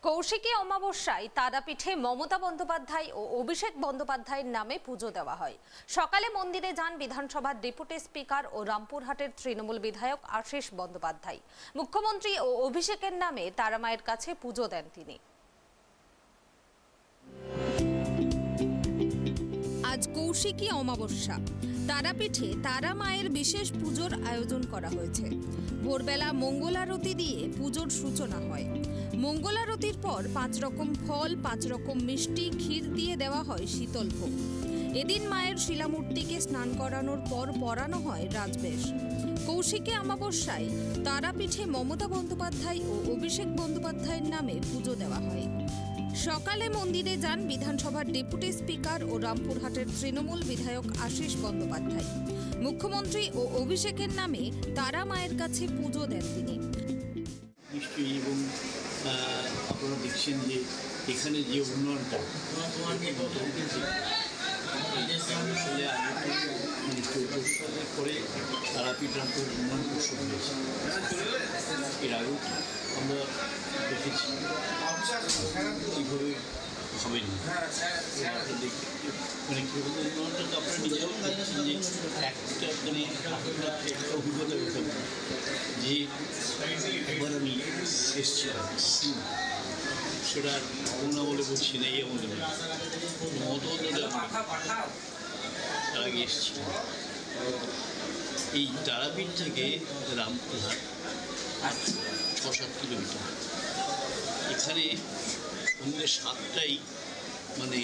কৌশিকী অমাবস্যায় তারাপীঠে মমতা বন্দ্যোপাধ্যায় ও অভিষেক বন্দ্যোপাধ্যায়ের নামে পুজো দেওয়া হয়। সকালে মন্দিরে যান বিধানসভার ডেপুটি স্পিকার ও রামপুরহাটের তৃণমূল বিধায়ক আশিস বন্দ্যোপাধ্যায়। মুখ্যমন্ত্রী ও অভিষেকের নামে তারামায়ের কাছে পুজো দেন তিনি। আজ কৌশিকী অমাবস্যা, তারাপীঠে তারা মায়ের বিশেষ পুজোর আয়োজন করা হয়েছে। ভোরবেলা মঙ্গলারতি দিয়ে পুজোর সূচনা হয়। মঙ্গলারতির পর 5 রকম ফল, 5 রকম মিষ্টি, ক্ষীর দিয়ে দেওয়া হয় শীতল ভোগ। এদিন মায়ের শিলামূর্তিকে স্নান করানোর পর পরানো হয় রাজবেশ। কৌশিকী অমাবস্যায় তারাপীঠে মমতা বন্দ্যোপাধ্যায় ও অভিষেক বন্দ্যোপাধ্যায়ের নামে পুজো দেওয়া হয়। সকালে মন্দিরে যান বিধানসভার ডেপুটি স্পিকার ও রামপুরহাটের তৃণমূল বিধায়ক আশিস বন্দ্যোপাধ্যায়। মুখ্যমন্ত্রী ও অভিষেকের নামে তারা মায়ের কাছে পুজো দেন তিনি। নিশ্চয়ই এবং আপনারা দেখছেন যে এখানে যে উন্নয়নটা আসলে আগে মানে 14 সালের পরে তারাপীঠ রামপুর উন্নয়ন পরিষদ হয়েছে। এর আগেও আমরা দেখেছি কীভাবে হবেন মানে কীভাবে উন্নয়নটা তো আপনারা নিজেরাও দেখছেন যে একটা মানে একটা অভিজ্ঞতা হতে পারে যে একবার আমি এসেছিলাম, সেটা অন্য বলে বলছি না, এই আমাদের তার আগে এসেছিলাম। এই তারাপীঠ থেকে রামপুরহাট 6-7 কিলোমিটার। এখানে সন্ধ্যে 7টায় মানে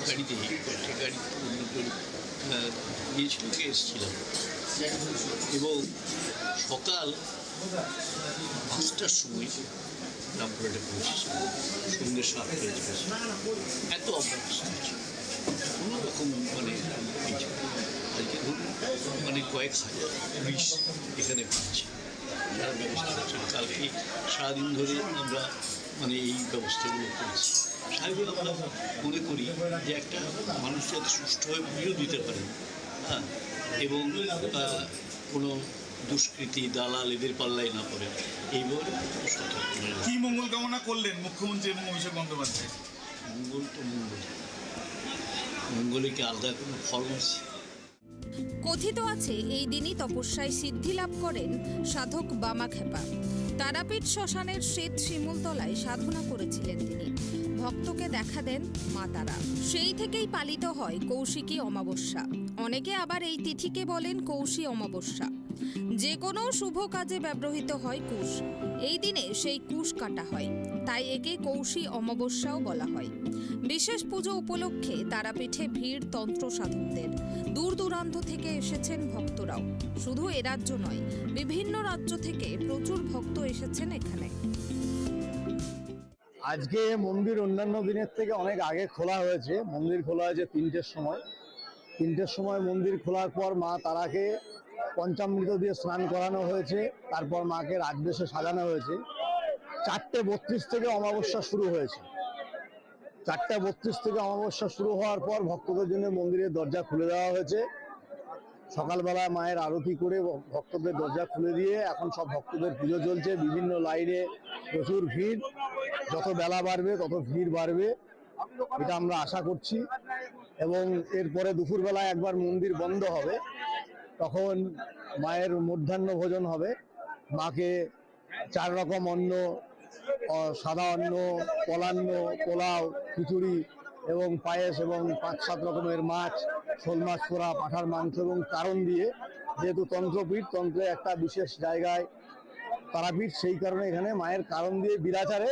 গাড়িতে গিয়েছিল, এসেছিলাম এবং সকাল 5টার সময় রামপুরহাটে পৌঁছেছিল। সন্ধ্যে 7টায় এত অবস্থা কোনো রকম মানে আজকে ধরুন মানে কয়েক হাজার পুলিশ এখানে পাচ্ছে, যারা ব্যবস্থা করছেন। কালকে সারাদিন ধরে আমরা মানে এই ব্যবস্থাগুলো করেছি। স্বাভাবিক আমরা মনে করি যে একটা মানুষ যাতে সুষ্ঠুভাবে পুজো দিতে পারে, হ্যাঁ, এবং কোনো দুষ্কৃতি দালাল এদের পাল্লায় না পড়ে, এইভাবে কি মঙ্গল কামনা করলেন মুখ্যমন্ত্রী এবং অভিষেক বন্দ্যোপাধ্যায়? মঙ্গল তো মঙ্গলে কি আলাদা কোনো ফল আছে? কথিত আছে এই দিনই তপস্যায় সিদ্ধি লাভ করেন সাধক বামাখ্যাপা। তারাপীঠ শ্মশানের শ্বেত শিমুলতলায় সাধনা করেছিলেন তিনি। ভক্তকে দেখা দেন মা তারা। সেই থেকেই পালিত হয় কৌশিকী অমাবস্যা। অনেকে আবার এই তিথিকে বলেন কৌশী অমাবস্যা। যে কোনো শুভ কাজে ব্যবহৃত হয় কুশ। এই দিনে সেই কুশ কাটা হয়, তাই একে কৌশী অমাবস্যাও বলা হয়। বিশেষ পুজো উপলক্ষে তারাপীঠে ভিড় তন্ত্র সাধকদের। দূর দূরান্ত থেকে এসেছেন ভক্তরাও। শুধু এ রাজ্য নয়, বিভিন্ন রাজ্য থেকে প্রচুর ভক্ত এসেছেন এখানে। আজকে মন্দির অন্যান্য দিনের থেকে অনেক আগে খোলা হয়েছে। মন্দির খোলা হয়েছে 3টের সময়। 3টের সময় মন্দির খোলার পর মা তারাকে পঞ্চামৃত দিয়ে স্নান করানো হয়েছে। তারপর মাকে রাজবেশে সাজানো হয়েছে। 4:32 থেকে অমাবস্যা শুরু হয়েছে। 4:32 থেকে অমাবস্যা শুরু হওয়ার পর ভক্তদের জন্য মন্দিরের দরজা খুলে দেওয়া হয়েছে। সকালবেলা মায়ের আরতি করে ভক্তদের দরজা খুলে দিয়ে এখন সব ভক্তদের পুজো চলছে। বিভিন্ন লাইনে প্রচুর ভিড়। যত বেলা বাড়বে তত ভিড় বাড়বে, এটা আমরা আশা করছি। এবং এরপরে দুপুরবেলায় একবার মন্দির বন্ধ হবে, তখন মায়ের মধ্যাহ্ন ভোজন হবে। মাকে 4 রকম অন্ন, সাদা অন্ন, কলান্ন, পোলাও, খিচুড়ি এবং পায়েস এবং 5-7 রকমের মাছ, শোল মাছ পোড়া, পাঁঠার মাংস এবং কারণ দিয়ে, যেহেতু তন্ত্রপীঠ, তন্ত্রে একটা বিশেষ জায়গায় তারাপীঠ, সেই কারণে এখানে মায়ের কারণ দিয়ে বিরাচারে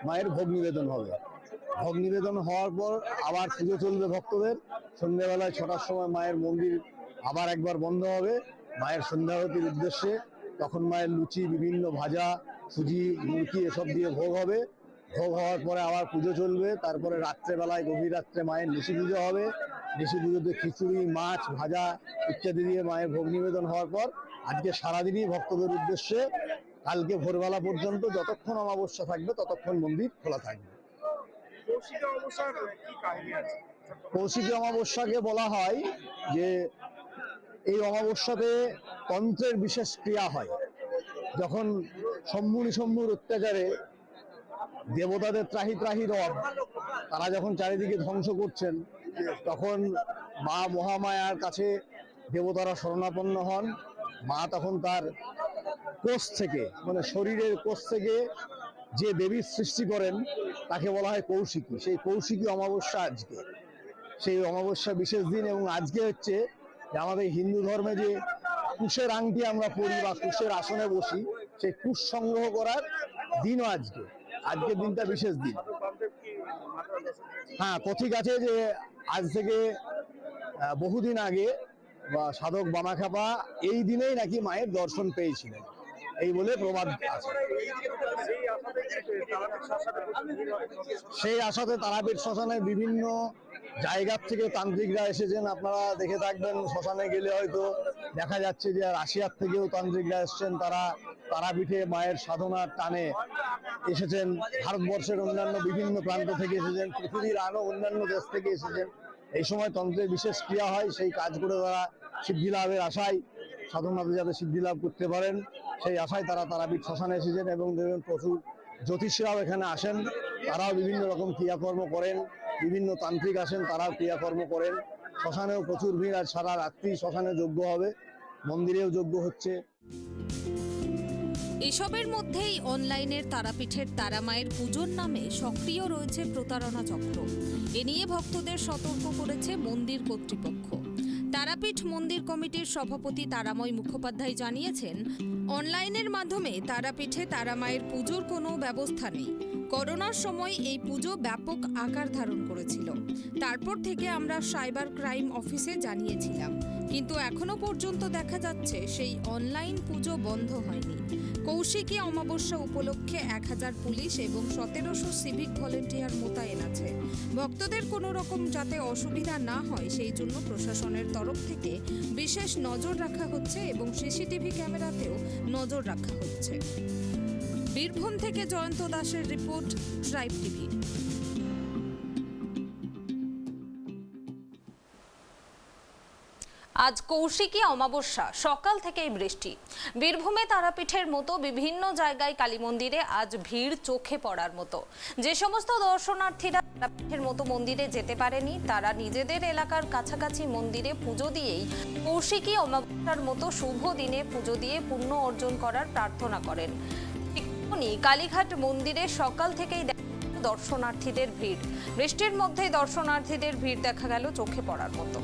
মায়ের ভোগ নিবেদন হবে। ভোগ নিবেদন হওয়ার পর আবার পুজো চলবে ভক্তদের। সন্ধ্যাবেলায় 6টার সময় মায়ের মন্দির আবার একবার বন্ধ হবে মায়ের সন্ধ্যারতির উদ্দেশ্যে। তখন মায়ের লুচি, বিভিন্ন ভাজা, সুজি, মুরকি এসব দিয়ে ভোগ হবে। ভোগ হওয়ার পরে আবার পুজো চলবে। তারপরে রাত্রেবেলায় গভীর রাত্রে মায়ের নিশি পুজো হবে। নিশি পুজোতে খিচুড়ি, মাছ, ভাজা ইত্যাদি দিয়ে মায়ের ভোগ নিবেদন হওয়ার পর আজকে সারাদিনই ভক্তদের উদ্দেশ্যে কালকে ভোরবেলা পর্যন্ত যতক্ষণ অমাবস্যা থাকবে ততক্ষণ মন্দির খোলা থাকবে। কৌশিকী অমাবস্যাকে বলা হয় যে এই অমাবস্যাতে তন্ত্রের বিশেষ ক্রিয়া হয়। যখন শম্ভুর অত্যাচারে দেবতাদের ত্রাহি ত্রাহি রব তারা যখন চারিদিকে ধ্বংস করছেন, তখন মা মহামায়ার কাছে দেবতারা শরণাপন্ন হন। মা তখন তার কোষ থেকে, মানে শরীরের কোষ থেকে যে দেবীর সৃষ্টি করেন তাকে বলা হয় কৌশিকী। সেই কৌশিকী অমাবস্যা আজকে, সেই অমাবস্যা বিশেষ দিন। এবং আজকে হচ্ছে যে আমাদের হিন্দু ধর্মে যে কুশের আংটি আমরা পরি বা কুশের আসনে বসি, সেই কুশ সংগ্রহ করার দিনও আজকে। আজকের দিনটা বিশেষ দিন। হ্যাঁ, কথিক আছে যে আজ থেকে বহুদিন আগে বা সাধক বামাখ্যাপা এই দিনেই নাকি মায়ের দর্শন পেয়েছিলেন, এই বলে প্রবাদ আছে। সেই আশাতে তারাপীঠ শ্মশানে বিভিন্ন জায়গার থেকে তান্ত্রিকরা এসেছেন। আপনারা দেখে থাকবেন, শ্মশানে গেলে হয়তো দেখা যাচ্ছে যে রাশিয়ার থেকেও তান্ত্রিকরা এসেছেন। তারা তারাপীঠে মায়ের সাধনার টানে এসেছেন। ভারতবর্ষের অন্যান্য বিভিন্ন প্রান্ত থেকে এসেছেন, পৃথিবীর আরো অন্যান্য দেশ থেকে এসেছেন। এই সময় তন্ত্রের বিশেষ ক্রিয়া হয়, সেই কাজ করে তারা সিদ্ধি লাভের আশায়, সাধনাতে যাতে সিদ্ধি লাভ করতে পারেন সেই আশায় তারা তারাপীঠ শ্মশানে এসেছেন। এবং দেখবেন প্রচুর জ্যোতিষীরাও এখানে আসেন, তারাও বিভিন্ন রকম ক্রিয়াকর্ম করেন। বিভিন্ন তান্ত্রিক আসেন, তারাও ক্রিয়াকর্ম করেন। শ্মশানেও প্রচুর ভিড়। আর সারা রাত্রি শ্মশানে যজ্ঞ হবে, মন্দিরেও যজ্ঞ হচ্ছে। এসবের মধ্যেই অনলাইনের তারাপীঠের তারামায়ের পুজোর নামে সক্রিয় রয়েছে প্রতারণা চক্র। এ নিয়ে ভক্তদের সতর্ক করেছে মন্দির কর্তৃপক্ষ। তারাপীঠ মন্দির কমিটির সভাপতি তারাময় মুখোপাধ্যায় জানিয়েছেন, অনলাইনের মাধ্যমে তারাপীঠে তারামায়ের পুজোর কোনো ব্যবস্থা নেই। করোনার সময় এই পুজো ব্যাপক আকার ধারণ করেছিল। তারপর থেকে আমরা সাইবার ক্রাইম অফিসে জানিয়েছিলাম, কিন্তু এখনো পর্যন্ত দেখা যাচ্ছে সেই অনলাইন পুজো বন্ধ হয়নি। কৌশিকী অমাবস্যা উপলক্ষে 1000 পুলিশ এবং 1700 সিভিক ভলেন্টিয়ার মোতায়েন আছে। ভক্তদের কোনো রকম যাতে অসুবিধা না হয় সেই জন্য প্রশাসনের তরফ থেকে বিশেষ নজর রাখা হচ্ছে এবং সিসিটিভি ক্যামেরাতেও নজর রাখা হচ্ছে। বীরভূম থেকে জয়ন্ত দাসের রিপোর্ট, ট্রাইব টিভি। আজ কৌশিকী অমাবস্যা, সকাল থেকেই বৃষ্টি। বীরভূমে তারাপীঠের মতো বিভিন্ন জায়গায় কালী মন্দিরে আজ ভিড় চোখে পড়ার মতো। যে সমস্ত দর্শনার্থীরা তারাপীঠের মতো মন্দিরে যেতে পারেনি, তারা নিজেদের এলাকার কাছাকাছি মন্দিরে পুজো দিয়েই কৌশিকী অমাবস্যার মতো শুভ দিনে পুজো দিয়ে পুণ্য অর্জন করার প্রার্থনা করেন। কালীঘাট মন্দিরে সকাল থেকেই দর্শনার্থীদের ভিড়। বৃষ্টির মধ্যেই দর্শনার্থীদের ভিড় দেখা গেল চোখে পড়ার মতো।